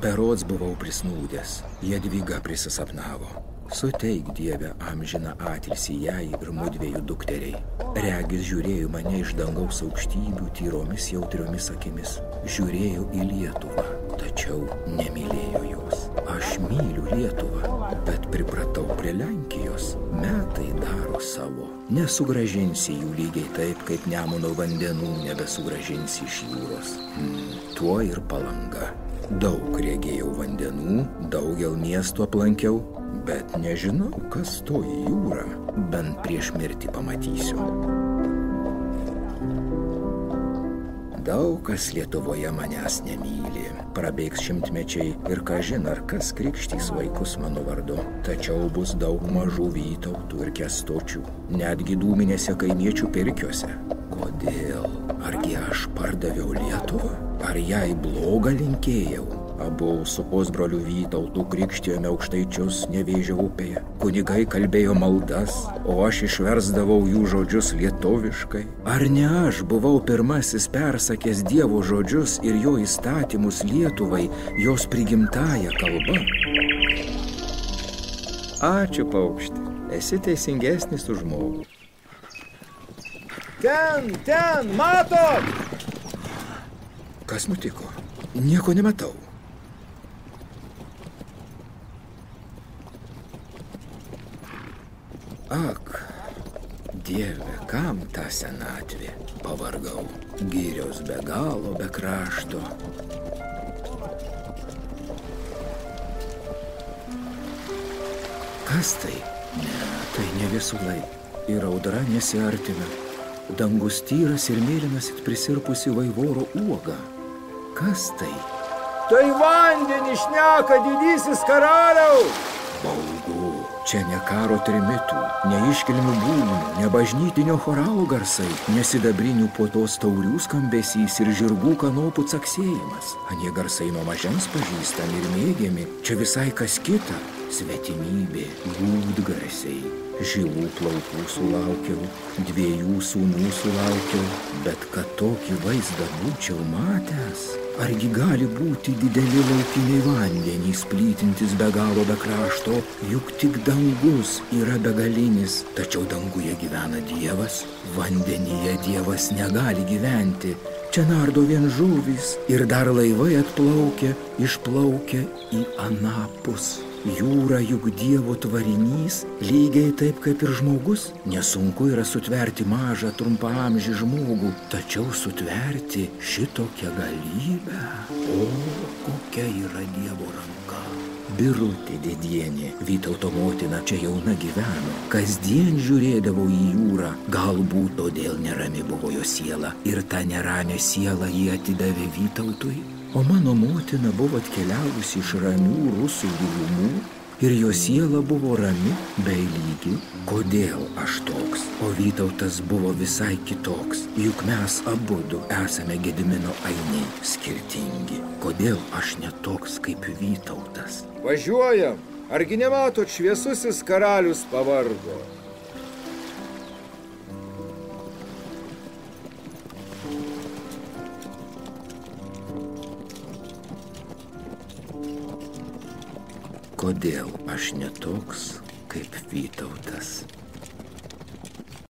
Berods buvau prisnūdęs, Jadvyga prisisapnavo. Suteik, Dieve, amžiną atilsį jai ir mudviejų dukteriai. Regis žiūrėjo mane iš dangaus aukštybių tyromis jautriomis akimis. Žiūrėjo į Lietuvą, tačiau nemylėjo jos. Aš myliu Lietuvą, bet pripratau prie Lenkijos. Metai daro savo. Nesugrąžinsi jų lygiai taip, kaip Nemuno vandenų nebesugrąžinsi iš jūros. Tuo ir Palanga. Daug regėjau vandenų, daugel miestų aplankiau, bet nežinau, kas toji jūra. Bent prieš mirtį pamatysiu. Daug kas Lietuvoje manęs nemyli. Prabėgs šimtmečiai ir kažin ar kas krikštys vaikus mano vardu. Tačiau bus daug mažų Vytautų ir Kęstučių, netgi dūminėse kaimiečių pirkiuose. Kodėl? Argi aš pardaviau Lietuvą? Ar jai blogą linkėjau? Abu su pusbroliu Vytautu krikštijome Aukštaičius Nevėžio upėje. Kunigai kalbėjo maldas, o aš išversdavau jų žodžius lietuviškai. Ar ne aš buvau pirmasis persakęs Dievo žodžius ir jo įstatymus Lietuvai, jos prigimtąja kalba? Ačiū, paukšti. Esi teisingesnis už žmogų. Ten, matot! Kas nutiko? Nieko nematau. Ak, Dieve, kam ta senatvė? Pavargau. Girios be galo, be krašto. Kas tai? Ne, tai ne viesulai. Ir audra nesiartina. Dangus tyras ir mėlynas it prisirpusi vaivoro uoga. Kas tai? Tai vandenį šneka didysis karaliau! Baugu. Čia ne karo trimitų, ne iškilmių būgnų, ne bažnytinio choralo garsai, ne sidabrinių puotos taurių skambesys ir žirgų kanopų caksėjimas. Anie garsai nuo mažens pažįstami ir mėgiami, čia visai kas kita. Svetimybė, gūdgarsiai. Žilų plaukų sulaukiau, 2 sūnų sulaukiau, bet kad tokį vaizdą būčiau matęs, argi gali būti dideli laukiniai vandenys, plytintis be galo be krašto, juk tik dangus yra begalinis, tačiau danguje gyvena Dievas, vandenyje Dievas negali gyventi. Čia nardo vien žuvys ir dar laivai atplaukia, išplaukia į anapus. Jūra juk Dievo tvarinys, lygiai taip kaip ir žmogus. Nesunku yra sutverti mažą trumpaamžį žmogų, tačiau sutverti šitokią galybę. O, kokia yra Dievo ranka. Birutė Dėdienė, Vytauto motina, čia jauna gyveno. Kasdien žiūrėdavo į jūrą, galbūt todėl nerami buvo jo siela. Ir tą neramę sielą jį atidavė Vytautui. O mano motina buvo atkeliavusi iš ramių rusų gilumų ir jo siela buvo rami bei lygi. Kodėl aš toks? O Vytautas buvo visai kitoks, juk mes abudu esame Gedimino ainiai skirtingi. Kodėl aš ne toks kaip Vytautas? Važiuojam, argi nematot, šviesusis karalius pavargo. Kodėl aš ne toks kaip Vytautas?